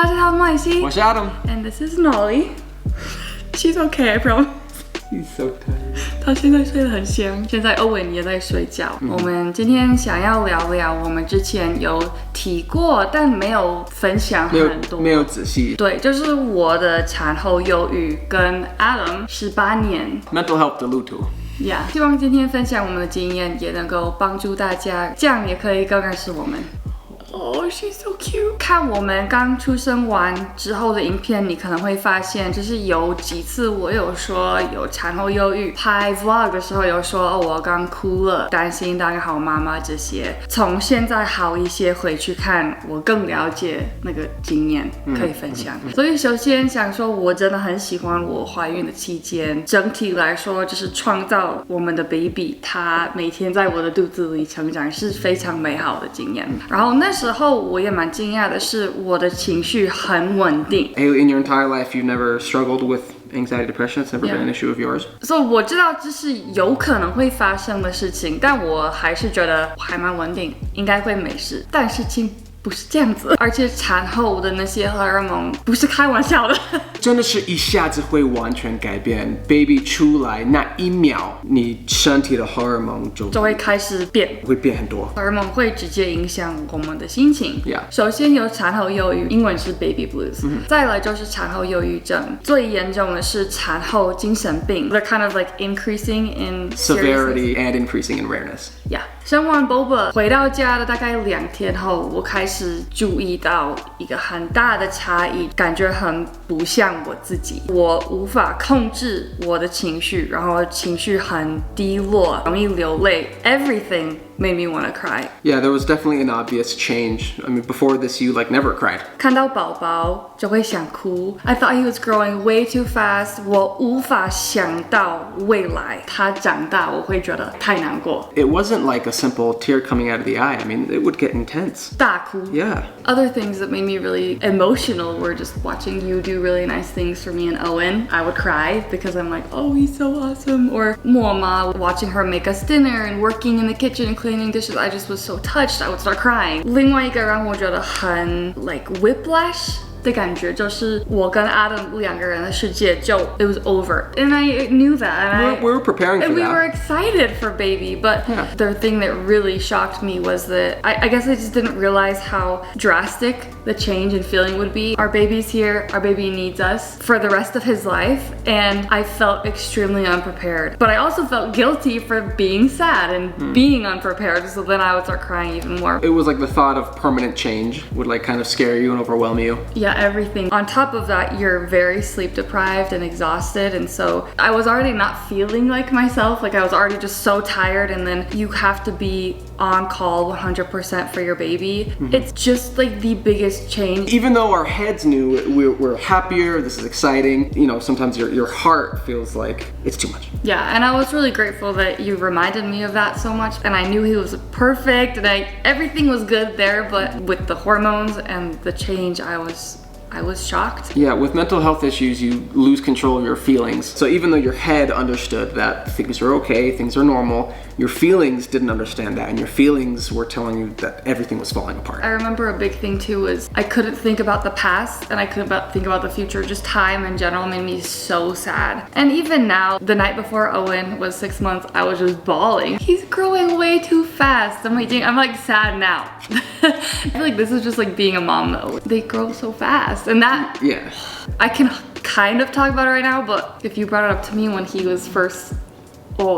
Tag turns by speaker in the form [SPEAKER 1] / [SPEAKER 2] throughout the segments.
[SPEAKER 1] 大家好，麦西，
[SPEAKER 2] 我是 Adam，
[SPEAKER 1] and this is Nolly. She's okay, I promise.
[SPEAKER 2] He's so tired.
[SPEAKER 1] 他现在睡得很香，现在欧文也在睡觉。我们今天想要聊聊我们之前有提过，但没有分享很多，
[SPEAKER 2] 没有仔细。
[SPEAKER 1] 对，就是我的产后忧郁跟 Adam 18年
[SPEAKER 2] mental health 的路途。
[SPEAKER 1] Yeah， 希望今天分享我们的经验，也能够帮助大家，这样也可以更认识我们。Oh, she's so cute. 看我们刚出生完之后的影片，你可能会发现，就是有几次我有说有产后忧郁，拍 vlog 的时候有说我刚哭了，担心当个好妈妈这些。从现在好一些回去看，我更了解那个经验，可以分享。所以首先想说，我真的很喜欢我怀孕的期间，整体来说就是创造我们的 baby， 他每天在我的肚子里成长是非常美好的经验。然后那时候我也蛮惊讶的是，我的情绪很稳定。
[SPEAKER 2] In your entire life, you've never struggled with anxiety, depression. It's never been an issue of yours.
[SPEAKER 1] 所以我知道这是有可能会发生的事情，但我还是觉得还蛮稳定，应该会没事。但事情不是这样子，而且产后的那些荷尔蒙不是开玩笑的，
[SPEAKER 2] 真的是一下子会完全改变。Baby 出来那一秒，你身体的荷尔蒙就
[SPEAKER 1] 会开始变，
[SPEAKER 2] 会变很多。
[SPEAKER 1] 荷尔蒙会直接影响我们的心情。
[SPEAKER 2] Yeah.
[SPEAKER 1] 首先有产后忧郁，英文是 baby blues，再来就是产后忧郁症，最严重的是产后精神病。They're kind of like increasing in
[SPEAKER 2] severity and increasing in rareness.
[SPEAKER 1] Yeah. 生完 Boba 回到家的大概2天后，我开始注意到一个很大的差异，感觉很不像我自己。我无法控制我的情绪，然后情绪很低落，容易流泪。Everything made me want to cry.
[SPEAKER 2] Yeah, there was definitely an obvious change. I mean, before this, you like never cried.
[SPEAKER 1] 看到宝宝就会想哭。I thought he was growing way too fast. 我无法想到未来他长大，我会觉得太难过。
[SPEAKER 2] It wasn't like a simple tear coming out of the eye. I mean, it would get intense.
[SPEAKER 1] 大哭。
[SPEAKER 2] Yeah.
[SPEAKER 1] Other things that made me really emotional were just watching you do really nice things for me and Owen. I would cry because I'm like, oh, he's so awesome. Or Moma, watching her make us dinner and working in the kitchen and cleaning dishes. I just was so touched. I would start crying. 另外一个让我觉得很 like whiplash的感觉就是我跟 Adam 2个人的世界就 it was over, and I knew that, and
[SPEAKER 2] we were preparing for
[SPEAKER 1] and
[SPEAKER 2] that.
[SPEAKER 1] We were excited for baby, but the thing that really shocked me was that I guess I just didn't realize how drastic the change in feeling would be. Our baby's here, our baby needs us for the rest of his life, and I felt extremely unprepared. But I also felt guilty for being sad and being unprepared, so then I would start crying even more.
[SPEAKER 2] It was like the thought of permanent change would like kind of scare you and overwhelm you.
[SPEAKER 1] Yeah, everything. On top of that, you're very sleep deprived and exhausted, and so I was already not feeling like myself. Like I was already just so tired, and then you have to be on call 100% for your baby. It's just like the biggest change.
[SPEAKER 2] Even though our heads knew we're happier, this is exciting, you know, sometimes your heart feels like it's too much.
[SPEAKER 1] Yeah, and I was really grateful that you reminded me of that so much, and I knew he was perfect, and everything was good there, but with the hormones and the change, I was shocked.
[SPEAKER 2] Yeah, with mental health issues, you lose control of your feelings. So even though your head understood that things are okay, things are normal, your feelings didn't understand that, and your feelings were telling you that everything was falling apart.
[SPEAKER 1] I remember a big thing too was I couldn't think about the past, and I couldn't think about the future. Just time in general made me so sad. And even now, the night before Owen was 6 months, I was just bawling. He's growing way too fast. I'm like sad now. I feel like this is just like being a mom though. They grow so fast, and that I can kind of talk about it right now, but if you brought it up to me when he was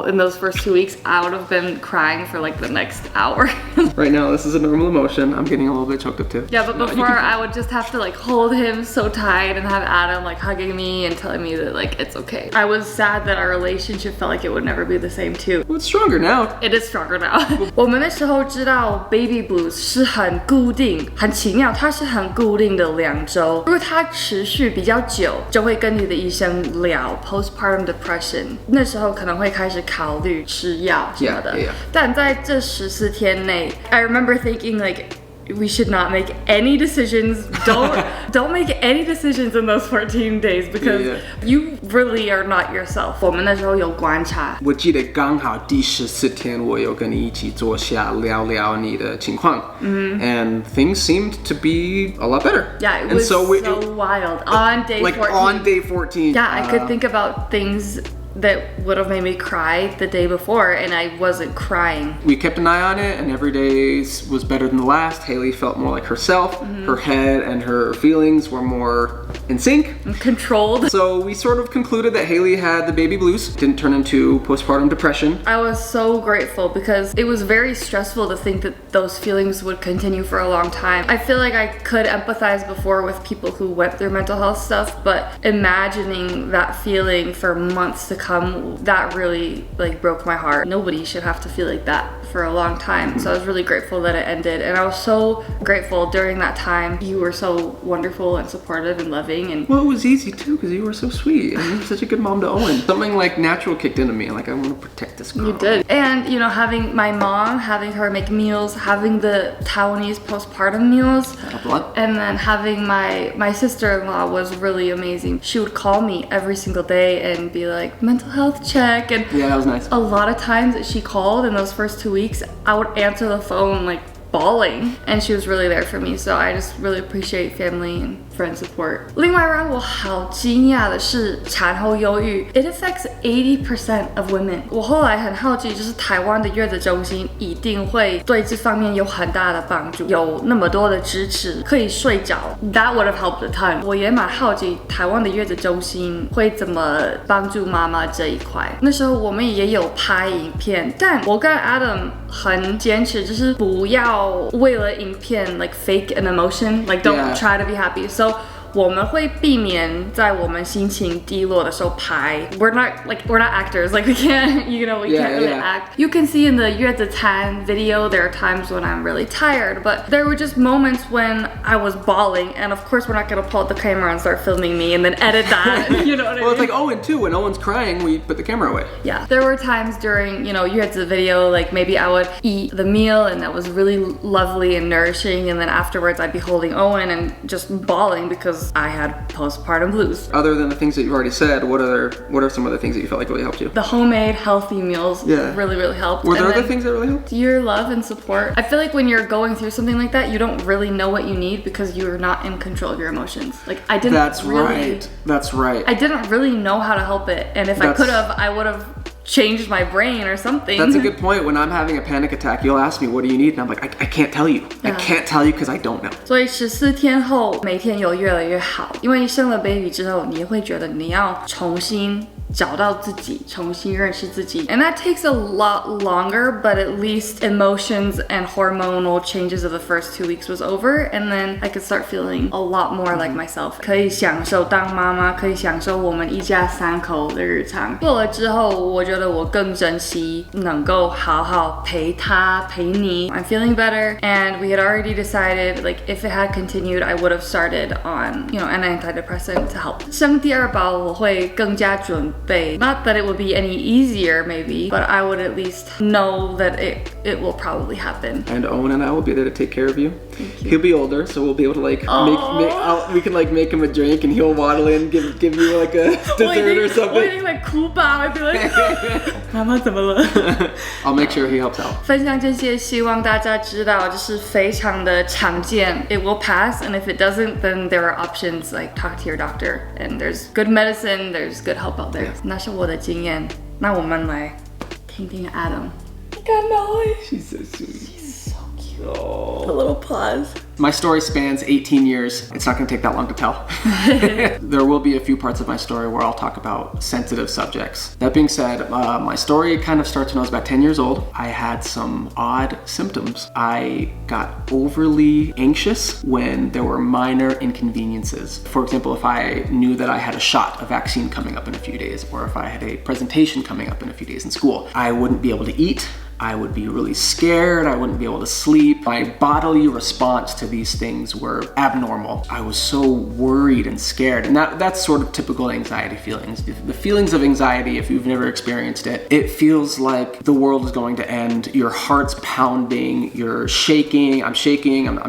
[SPEAKER 1] in those first 2 weeks, I would have been crying for like the next hour.
[SPEAKER 2] Right now, this is a normal emotion. I'm getting a little bit choked up too.
[SPEAKER 1] Yeah, but before I would just have to like hold him so tight and have Adam like hugging me and telling me that like it's okay. I was sad that our relationship felt like it would never be the same too.
[SPEAKER 2] Well, it's stronger now.
[SPEAKER 1] It is stronger now. 我们那时候知道 baby blues 是很固定，很奇妙，它是很固定的2周。如果它持续比较久，就会跟你的医生聊 postpartum depression。那时候可能会开始考虑吃药什么的。但在这14天内 I remember thinking like we should not make any decisions. Don't make any decisions in those 14 days because you really are not yourself. 我们那时候有观察。
[SPEAKER 2] 我记得刚好第14天，我有跟你一起坐下聊聊你的情况，and things seemed to be a lot better.
[SPEAKER 1] Yeah, it was so wild on day 14.
[SPEAKER 2] Like on day 14.
[SPEAKER 1] Yeah, I could think about things that would have made me cry the day before, and I wasn't crying.
[SPEAKER 2] We kept an eye on it, and every day was better than the last. Haley felt more like herself. Her head and her feelings were more in sync.
[SPEAKER 1] And controlled.
[SPEAKER 2] So we sort of concluded that Haley had the baby blues. Didn't turn into postpartum depression.
[SPEAKER 1] I was so grateful because it was very stressful to think that those feelings would continue for a long time. I feel like I could empathize before with people who went through mental health stuff, but imagining that feeling for months to come, that really broke my heart. Nobody should have to feel like that for a long time. So I was really grateful that it ended, and I was so grateful during that time. You were so wonderful and supportive and loving, and
[SPEAKER 2] well, it was easy too because you were so sweet and you were such a good mom to Owen. Something like natural kicked into me, like I want to protect this girl.
[SPEAKER 1] You did. And having my mom, having her make meals, having the Taiwanese postpartum meals, and then having my sister-in-law was really amazing. She would call me every single day and be like, mental health check, and
[SPEAKER 2] yeah, that was nice.
[SPEAKER 1] A lot of times that she called in those first 2 weeks, I would answer the phone bawling, and she was really there for me. So I just really appreciate family and friend support. 另外让我好惊讶的是产后忧郁 It affects 80% of women. 我后来很好奇，就是台湾的月子中心一定会对这方面有很大的帮助，有那么多的支持，可以睡着 That would have helped a ton. 我也蛮好奇台湾的月子中心会怎么帮助妈妈这一块。那时候我们也有拍影片，但我跟 Adam 很坚持，就是不要为了影片 fake an emotion, don't try to be happy. So 我们会避免在我们心情低落的时候拍。We're not actors. We can't, we can't really act. You can see in the 月子餐 video, there are times when I'm really tired, but there were just moments when I was bawling, and of course we're not gonna pull out the camera and start filming me and then edit that. You know what I mean?
[SPEAKER 2] Well, it's like Owen too. When Owen's crying, we put the camera away.
[SPEAKER 1] Yeah, there were times during, 月子 video, maybe I would eat the meal and that was really lovely and nourishing, and then afterwards I'd be holding Owen and just bawling because I had postpartum blues.
[SPEAKER 2] Other than the things that you've already said, what are some other things that you felt like really helped you?
[SPEAKER 1] The homemade healthy meals really, really helped.
[SPEAKER 2] Were there other things that really helped?
[SPEAKER 1] Your love and support. I feel like when you're going through something like that, you don't really know what you need because you're not in control of your emotions. I didn't
[SPEAKER 2] That's right.
[SPEAKER 1] I didn't really know how to help it, and if I could have, I would have changed my brain or something.
[SPEAKER 2] That's a good point. When I'm having a panic attack, you'll ask me, what do you need? And I'm like, I can't tell you. I can't tell you because I don't know.
[SPEAKER 1] 所以14天后每天有越来越好，因为生了 baby 之后，你会觉得你要重新找到自己，重新认识自己。And that takes a lot longer, but at least emotions and hormonal changes of the first 2 weeks was over, and then I could start feeling a lot more like myself. 可以享受当妈妈，可以享受我们一家3口的日常。做了之后，我觉得我更珍惜能够好好陪他，陪你。I'm feeling better, and we had already decided, if it had continued, I would have started on, an antidepressant to help. 生第二宝我会更加准备. Not that it would be any easier maybe, but I would at least know that it will probably happen.
[SPEAKER 2] And Owen and I will be there to take care of you.
[SPEAKER 1] Thank you.
[SPEAKER 2] He'll be older, so we'll be able to we can make him a drink and he'll waddle in, give you a dessert or something.
[SPEAKER 1] 我一定会哭吧 I'd be like 妈妈怎么了
[SPEAKER 2] I'll make sure he helps out.
[SPEAKER 1] 分享这些希望大家知道就是非常的常见 It will pass, and if it doesn't, then there are options like talk to your doctor, and there's good medicine, there's good help out there. 那是我的经验，那我们来听听 Adam.
[SPEAKER 2] She's so sweet.
[SPEAKER 1] She's so cute.
[SPEAKER 2] Oh.
[SPEAKER 1] A little pause.
[SPEAKER 2] My story spans 18 years. It's not going to take that long to tell. There will be a few parts of my story where I'll talk about sensitive subjects. That being said, my story kind of starts when I was about 10 years old. I had some odd symptoms. I got overly anxious when there were minor inconveniences. For example, if I knew that I had a shot, a vaccine coming up in a few days, or if I had a presentation coming up in a few days in school, I wouldn't be able to eat. I would be really scared. I wouldn't be able to sleep. My bodily response to these things were abnormal. I was so worried and scared. And that's sort of typical anxiety feelings. The feelings of anxiety, if you've never experienced it, it feels like the world is going to end. Your heart's pounding, you're shaking, I'm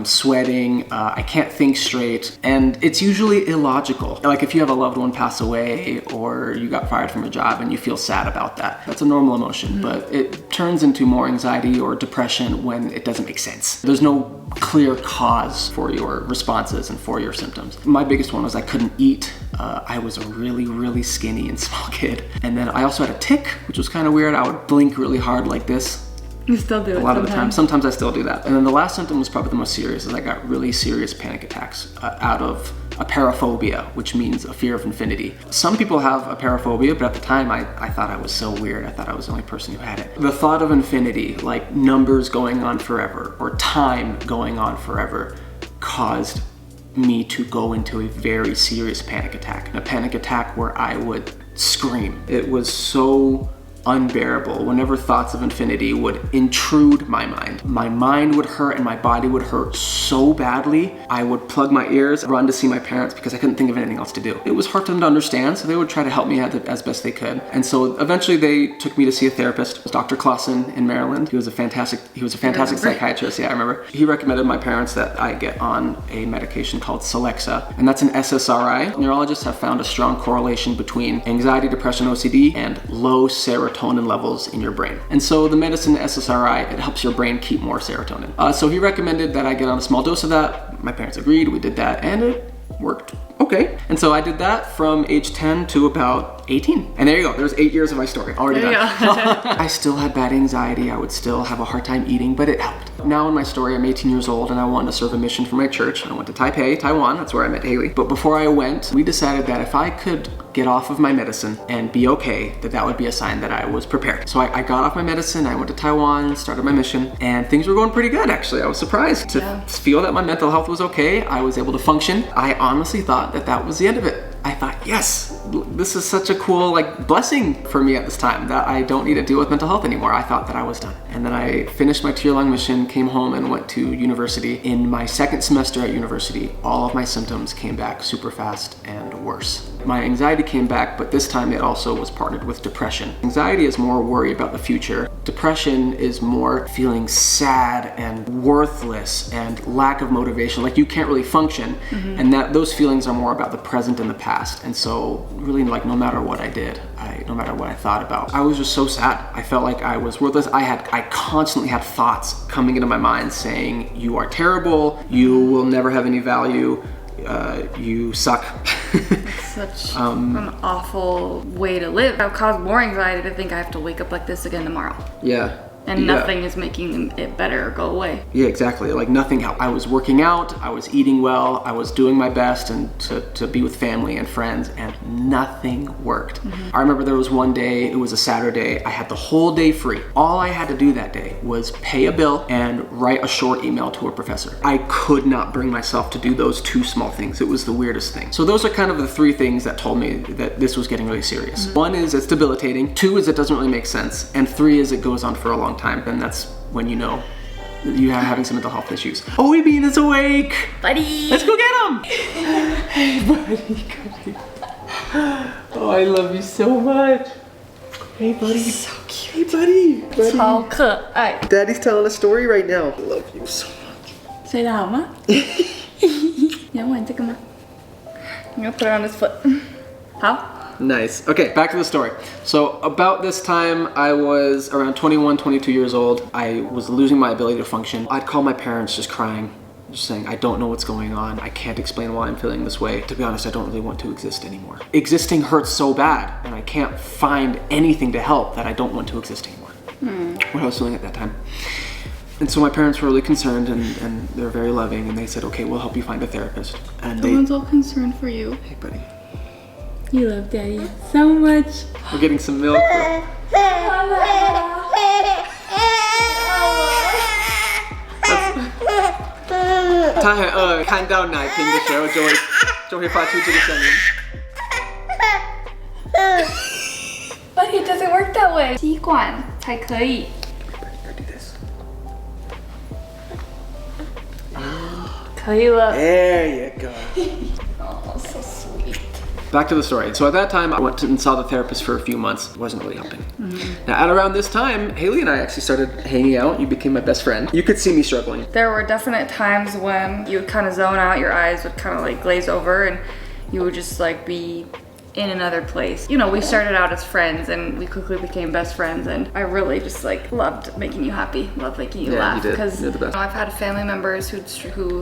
[SPEAKER 2] sweating, I can't think straight. And it's usually illogical. Like if you have a loved one pass away or you got fired from a job and you feel sad about that. That's a normal emotion, but it turns into more anxiety or depression when it doesn't make sense. There's no clear cause for your responses and for your symptoms. My biggest one was I couldn't eat. I was a really skinny and small kid. And then I also had a tic, which was kind of weird. I would blink really hard like this.
[SPEAKER 1] You still do it
[SPEAKER 2] a lot of the time. Sometimes I still do that. And then the last symptom was probably the most serious, is I got really serious panic attacks out of apeirophobia, which means a fear of infinity. Some people have apeirophobia, but at the time I thought I was so weird. I thought I was the only person who had it. The thought of infinity, like numbers going on forever or time going on forever, caused me to go into a very serious panic attack. A panic attack where I would scream. It was so unbearable whenever thoughts of infinity would intrude my mind. My mind would hurt and my body would hurt so badly. I would plug my ears, run to see my parents because I couldn't think of anything else to do. It was hard for them to understand, so they would try to help me as best they could. And so eventually they took me to see a therapist. It was Dr. Clausen in Maryland. He was a fantastic psychiatrist. Yeah, I remember. He recommended my parents that I get on a medication called Celexa, and that's an SSRI. Neurologists have found a strong correlation between anxiety, depression, OCD, and low serotonin levels in your brain. And so the medicine SSRI, it helps your brain keep more serotonin. So he recommended that I get on a small dose of that. My parents agreed, we did that, and it worked okay. And so I did that from age 10 to about 18. And there you go, there's 8 years of my story already done. I still had bad anxiety, I would still have a hard time eating, but it helped. Now in my story, I'm 18 years old and I wanted to serve a mission for my church. I went to Taipei, Taiwan, that's where I met Haley. But before I went, we decided that if I could get off of my medicine and be okay, that would be a sign that I was prepared. So I got off my medicine, I went to Taiwan, started my mission, and things were going pretty good actually. I was surprised to feel that my mental health was okay. I was able to function. I honestly thought that was the end of it. I thought, yes, this is such a cool blessing for me at this time that I don't need to deal with mental health anymore. I thought that I was done. And then I finished my 2-year-long mission, came home and went to university. In my second semester at university, all of my symptoms came back super fast and worse. My anxiety came back, but this time it also was partnered with depression. Anxiety is more worry about the future. Depression is more feeling sad and worthless and lack of motivation, like you can't really function. And those feelings are more about the present and the past. And so really no matter what I did, no matter what I thought about, I was just so sad. I felt like I was worthless. I constantly had thoughts coming into my mind saying, you are terrible, you will never have any value, you suck.
[SPEAKER 1] Such an awful way to live. That would cause more anxiety to think I have to wake up like this again tomorrow.
[SPEAKER 2] Yeah.
[SPEAKER 1] And nothing is making it better or go away.
[SPEAKER 2] Yeah, exactly. Like nothing helped. I was working out, I was eating well, I was doing my best and to be with family and friends, and nothing worked. I remember there was one day, it was a Saturday, I had the whole day free. All I had to do that day was pay a bill and write a short email to a professor. I could not bring myself to do those two small things. It was the weirdest thing. So those are kind of the three things that told me that this was getting really serious. One is it's debilitating, 2 is it doesn't really make sense, and 3 is it goes on for a long time. Then that's when you know you're having some mental health issues. Oh, Bean is awake!
[SPEAKER 1] Buddy!
[SPEAKER 2] Let's go get him! Hey, buddy. Oh, I love you so much. Hey, buddy.
[SPEAKER 1] So cute.
[SPEAKER 2] Hey, buddy.
[SPEAKER 1] 超可爱.
[SPEAKER 2] Daddy's telling a story right now. I love you so much.
[SPEAKER 1] 睡得好吗？你要玩这个吗？ I'm gonna put it on his foot. 好。
[SPEAKER 2] Nice. Okay, back to the story. So about this time, I was around 21, 22 years old. I was losing my ability to function. I'd call my parents just crying, just saying, I don't know what's going on. I can't explain why I'm feeling this way. To be honest, I don't really want to exist anymore. Existing hurts so bad, and I can't find anything to help that I don't want to exist anymore. What I was feeling at that time. And so my parents were really concerned, and they're very loving, and they said, okay, we'll help you find a therapist. And
[SPEAKER 1] Someone's all concerned for you.
[SPEAKER 2] Hey, buddy.
[SPEAKER 1] You love Daddy so much.
[SPEAKER 2] We're getting some milk. 他很饿，看到奶瓶的时候就会发出这个声音。
[SPEAKER 1] But it doesn't work that way. 吸管才可以。可以了。
[SPEAKER 2] There you go.
[SPEAKER 1] Oh, so sweet.
[SPEAKER 2] Back to the story. So at that time, I went and saw the therapist for a few months. It wasn't really helping. Now, at around this time, Haley and I actually started hanging out. You became my best friend. You could see me struggling.
[SPEAKER 1] There were definite times when you would kind of zone out, your eyes would kind of like glaze over, and you would just like be in another place. You know, we started out as friends and we quickly became best friends, and I really just like loved making you happy, loved making you laugh.
[SPEAKER 2] You did.
[SPEAKER 1] Because
[SPEAKER 2] You're the best.
[SPEAKER 1] I've had family members who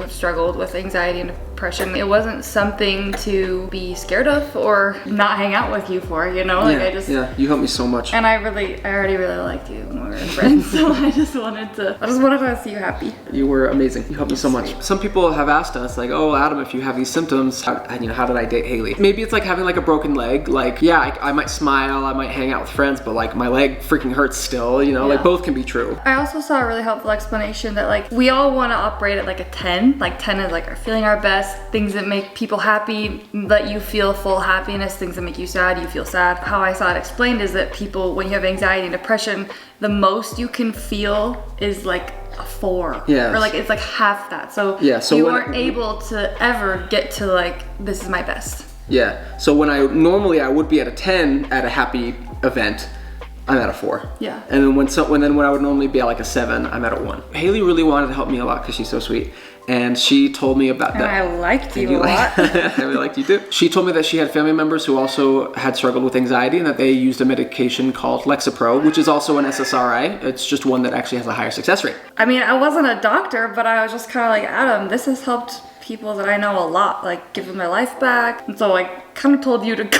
[SPEAKER 1] have struggled with anxiety and depression. It wasn't something to be scared of or not hang out with you for, you know? Like
[SPEAKER 2] you helped me so much.
[SPEAKER 1] And I already really liked you when we were friends, so I just wanted to see you happy.
[SPEAKER 2] You were amazing. You helped me so much. Some people have asked us, like, oh, Adam, if you have these symptoms, how did I date Haley? Maybe it's like having like a broken leg. Like, yeah, I might smile, I might hang out with friends, but like my leg freaking hurts still, you know? Like both can be true.
[SPEAKER 1] I also saw a really helpful explanation that like we all want to operate at like a 10. Like 10 is like our feeling our best, things that make people happy, let you feel full happiness, things that make you sad, you feel sad. How I saw it explained is that people, when you have anxiety and depression, the most you can feel is like a 4.
[SPEAKER 2] Yes.
[SPEAKER 1] Or like it's like half that. So you aren't able to ever get to like, this is my best.
[SPEAKER 2] Yeah, so when I would be at a 10 at a happy event, I'm at a 4.
[SPEAKER 1] Yeah.
[SPEAKER 2] And then when I would normally be at like a 7, I'm at a 1. Haley really wanted to help me a lot because she's so sweet. And she told me about that.
[SPEAKER 1] And I liked you a lot.
[SPEAKER 2] I really liked you too. She told me that she had family members who also had struggled with anxiety and that they used a medication called Lexapro, which is also an SSRI. It's just one that actually has a higher success rate.
[SPEAKER 1] I mean, I wasn't a doctor, but I was just kind of like, Adam, this has helped people that I know a lot, like give them their life back. And so I kind of told you to go.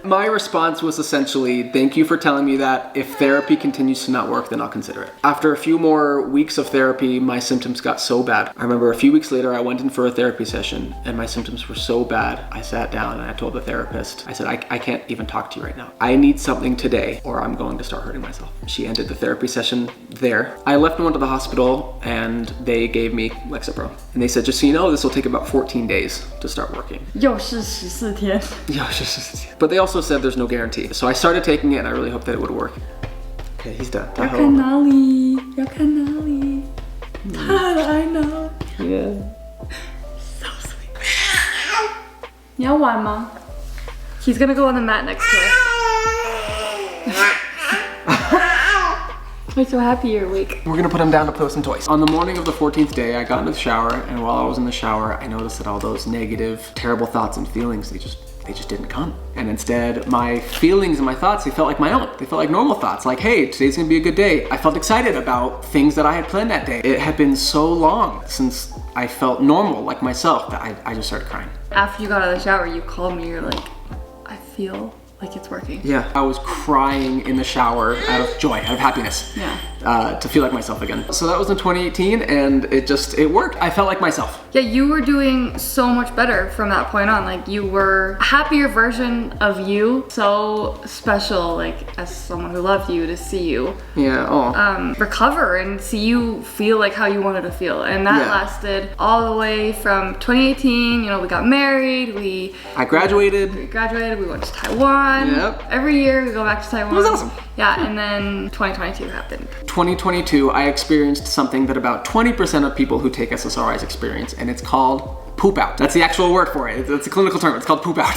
[SPEAKER 2] My response was essentially, thank you for telling me that. If therapy continues to not work, then I'll consider it. After a few more weeks of therapy, my symptoms got so bad. I remember a few weeks later, I went in for a therapy session and my symptoms were so bad. I sat down and I told the therapist, I said, I can't even talk to you right now. I need something today or I'm going to start hurting myself. She ended the therapy session there. I left and went to the hospital and they gave me Lexapro. And they said, just so you know, this will take about 14 days to start working.
[SPEAKER 1] 又是14天.
[SPEAKER 2] But they also said there's no guarantee. So I started taking it and I really hoped that it would work. Okay, he's done.
[SPEAKER 1] 要看哪里？要看哪里？ I know.
[SPEAKER 2] Yeah.
[SPEAKER 1] So sweet. 你要玩吗? He's gonna go on the mat next to us. I'm so happy you're awake.
[SPEAKER 2] We're gonna put him down to play with some toys. On the morning of the 14th day, I got into the shower, and while I was in the shower, I noticed that all those negative, terrible thoughts and feelings, they just didn't come. And instead, my feelings and my thoughts, they felt like my own. They felt like normal thoughts, like, hey, today's gonna be a good day. I felt excited about things that I had planned that day. It had been so long since I felt normal, like myself, that I just started crying.
[SPEAKER 1] After you got out of the shower, you called me, you're like, I feel like it's working.
[SPEAKER 2] Yeah, I was crying in the shower out of joy, out of happiness.
[SPEAKER 1] Yeah.
[SPEAKER 2] To feel like myself again. So that was in 2018 and it worked. I felt like myself.
[SPEAKER 1] Yeah, you were doing so much better from that point on. Like you were a happier version of you. So special, like as someone who loved you, to see you recover and see you feel like how you wanted to feel. And that lasted all the way from 2018. You know, we got married,
[SPEAKER 2] I graduated.
[SPEAKER 1] We went to Taiwan.
[SPEAKER 2] Yep.
[SPEAKER 1] Every year we go back to Taiwan.
[SPEAKER 2] It was awesome.
[SPEAKER 1] Yeah, and then 2022 happened.
[SPEAKER 2] 2022, I experienced something that about 20% of people who take SSRIs experience, and it's called poop out. That's the actual word for it. It's a clinical term. It's called poop out.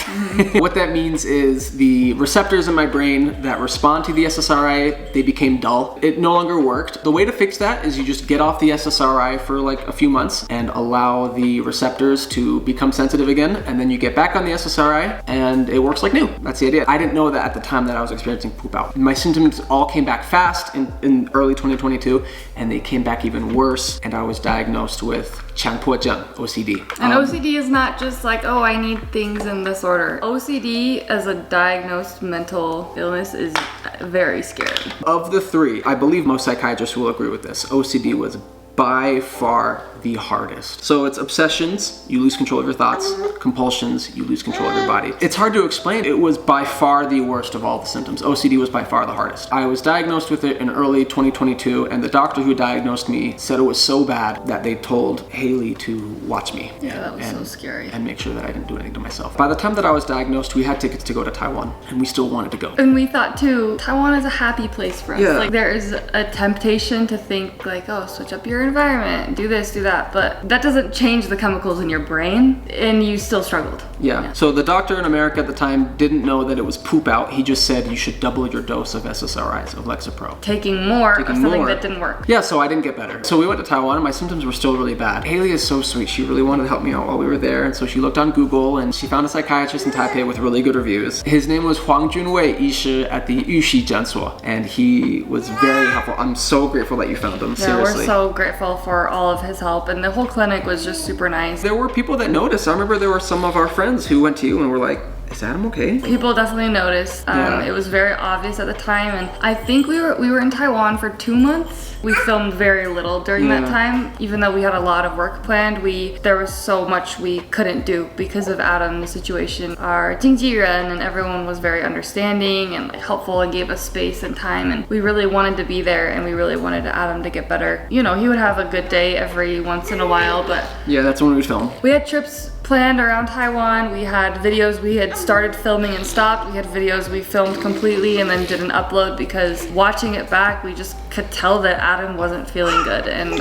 [SPEAKER 2] What that means is the receptors in my brain that respond to the SSRI, they became dull. It no longer worked. The way to fix that is you just get off the SSRI for like a few months and allow the receptors to become sensitive again, and then you get back on the SSRI and it works like new. That's the idea. I didn't know that at the time that I was experiencing poop out. My symptoms all came back fast in early 2022, and they came back even worse, and I was diagnosed with 强迫症, OCD.
[SPEAKER 1] And OCD is not just like, oh, I need things in this order. OCD as a diagnosed mental illness is very scary.
[SPEAKER 2] Of the three, I believe most psychiatrists will agree with this, OCD was by far the hardest. So it's obsessions, you lose control of your thoughts, compulsions, you lose control of your body. It's hard to explain. It was by far the worst of all the symptoms. OCD was by far the hardest. I was diagnosed with it in early 2022, and the doctor who diagnosed me said it was so bad that they told Haley to watch me.
[SPEAKER 1] Yeah, that was so scary.
[SPEAKER 2] And make sure that I didn't do anything to myself. By the time that I was diagnosed, we had tickets to go to Taiwan, and we still wanted to go.
[SPEAKER 1] And we thought too, Taiwan is a happy place for us.
[SPEAKER 2] Yeah.
[SPEAKER 1] Like there is a temptation to think like, oh, switch up your environment, do this, do that. that, but that doesn't change the chemicals in your brain, and you still struggled.
[SPEAKER 2] Yeah. So the doctor in America at the time didn't know that it was poop out. He just said you should double your dose of SSRIs, of Lexapro.
[SPEAKER 1] Taking more of something that didn't work.
[SPEAKER 2] Yeah, so I didn't get better. So we went to Taiwan and my symptoms were still really bad. Haley is so sweet. She really wanted to help me out while we were there. And so she looked on Google and she found a psychiatrist in Taipei with really good reviews. His name was Huang Junwei 医师 at the Yuxi Jiansuo. And he was very helpful. I'm so grateful that you found him.
[SPEAKER 1] Yeah,
[SPEAKER 2] Seriously.
[SPEAKER 1] we're so grateful for all of his help. And the whole clinic was just super nice.
[SPEAKER 2] There were people that noticed. I remember there were some of our friends who went to you and were like, is Adam okay?
[SPEAKER 1] People definitely noticed. It was very obvious at the time, and I think we were in Taiwan for 2 months. We filmed very little during that time, even though we had a lot of work planned. There was so much we couldn't do because of Adam's situation. Our 经纪人 and everyone was very understanding and helpful and gave us space and time, and we really wanted to be there, and we really wanted Adam to get better. You know, he would have a good day every once in a while, but
[SPEAKER 2] yeah, that's when we would film.
[SPEAKER 1] We had trips planned around Taiwan. We had videos we had started filming and stopped. We had videos we filmed completely and then didn't upload because watching it back, we just could tell that Adam wasn't feeling good. And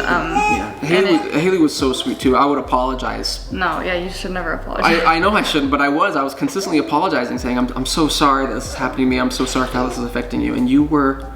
[SPEAKER 2] Haley was so sweet too. I would apologize.
[SPEAKER 1] No, yeah, you should never apologize.
[SPEAKER 2] I know I shouldn't, but I was consistently apologizing, saying I'm so sorry that this is happening to me. I'm so sorry for how this is affecting you. And you were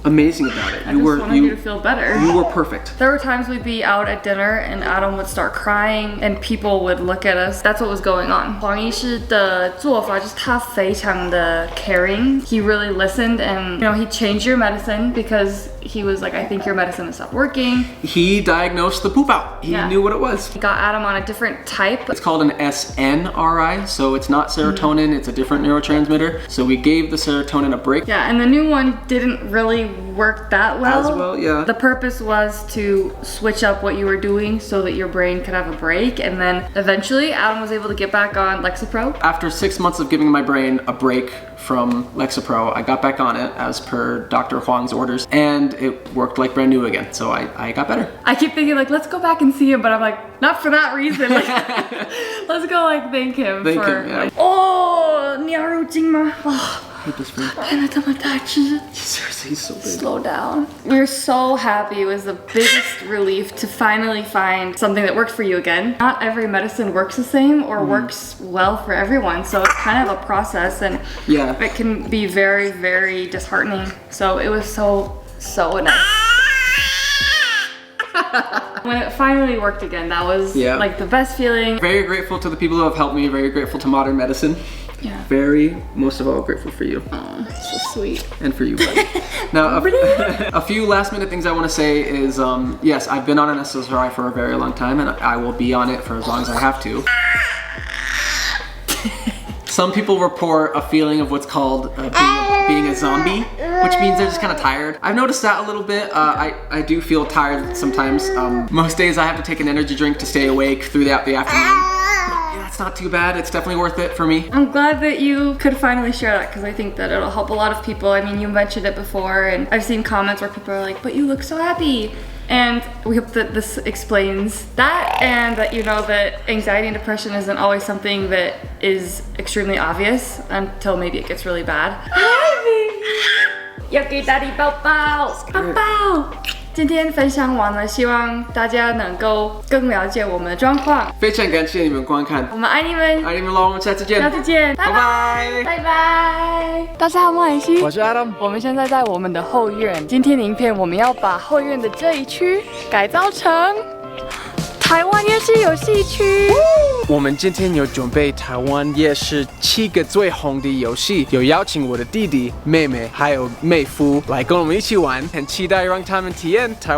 [SPEAKER 2] amazing about it.
[SPEAKER 1] I just wanted you to feel better.
[SPEAKER 2] You were perfect.
[SPEAKER 1] There were times we'd be out at dinner and Adam would start crying and people would look at us. That's what was going on. 黄医师的做法就是他非常的 caring. He really listened and he changed your medicine because he was like, I think your medicine has stopped working.
[SPEAKER 2] He diagnosed the poop out. He knew what it was.
[SPEAKER 1] He got Adam on a different type.
[SPEAKER 2] It's called an SNRI, so it's not serotonin, it's a different neurotransmitter. So we gave the serotonin a break.
[SPEAKER 1] Yeah, and the new one didn't really work that well.
[SPEAKER 2] As well, yeah.
[SPEAKER 1] The purpose was to switch up what you were doing so that your brain could have a break, and then eventually Adam was able to get back on Lexapro.
[SPEAKER 2] After 6 months of giving my brain a break from Lexapro, I got back on it as per Dr. Huang's orders, and it worked like brand new again, so I got better.
[SPEAKER 1] I keep thinking like, let's go back and see him, but I'm like, not for that reason. Like, let's go like thank him
[SPEAKER 2] Thank
[SPEAKER 1] for
[SPEAKER 2] him, yeah.
[SPEAKER 1] like, oh, 你要入镜吗?
[SPEAKER 2] Seriously, he's so big.
[SPEAKER 1] Slow down. We're so happy. It was the biggest relief to finally find something that worked for you again. Not every medicine works the same or works well for everyone, so it's kind of a process, and it can be very, very disheartening. So it was so nice. When it finally worked again, that was like the best feeling.
[SPEAKER 2] Very grateful to the people who have helped me, very grateful to modern medicine.
[SPEAKER 1] Yeah.
[SPEAKER 2] Very, most of all, grateful for you.
[SPEAKER 1] Oh, so sweet.
[SPEAKER 2] And for you, buddy. Now, a few last minute things I want to say is, yes, I've been on an SSRI for a very long time, and I will be on it for as long as I have to. Some people report a feeling of what's called being a zombie, which means they're just kind of tired. I've noticed that a little bit. I do feel tired sometimes. Most days I have to take an energy drink to stay awake through the afternoon. It's not too bad. It's definitely worth it for me.
[SPEAKER 1] I'm glad that you could finally share that because I think that it'll help a lot of people. I mean, you mentioned it before, and I've seen comments where people are like, but you look so happy. And we hope that this explains that, and that you know that anxiety and depression isn't always something that is extremely obvious until maybe it gets really bad. Hi, baby. 要给daddy抱抱，抱抱。今天分享完了，希望大家能够更了解我们的状况。
[SPEAKER 2] 非常感谢你们观看，
[SPEAKER 1] 我们爱你们，
[SPEAKER 2] 爱你们喽！我们下次见，
[SPEAKER 1] 下次见，拜拜，拜拜。大家好，我是西，
[SPEAKER 2] 我是 Adam。
[SPEAKER 1] 我们现在在我们的后院。今天的影片我们要把后院的这一区改造成台湾夜市游戏区。
[SPEAKER 2] 我们今天有准备台湾夜市7个最红的游戏，有邀请我的弟弟、妹妹还有妹夫来跟我们一起玩，很期待让他们体验台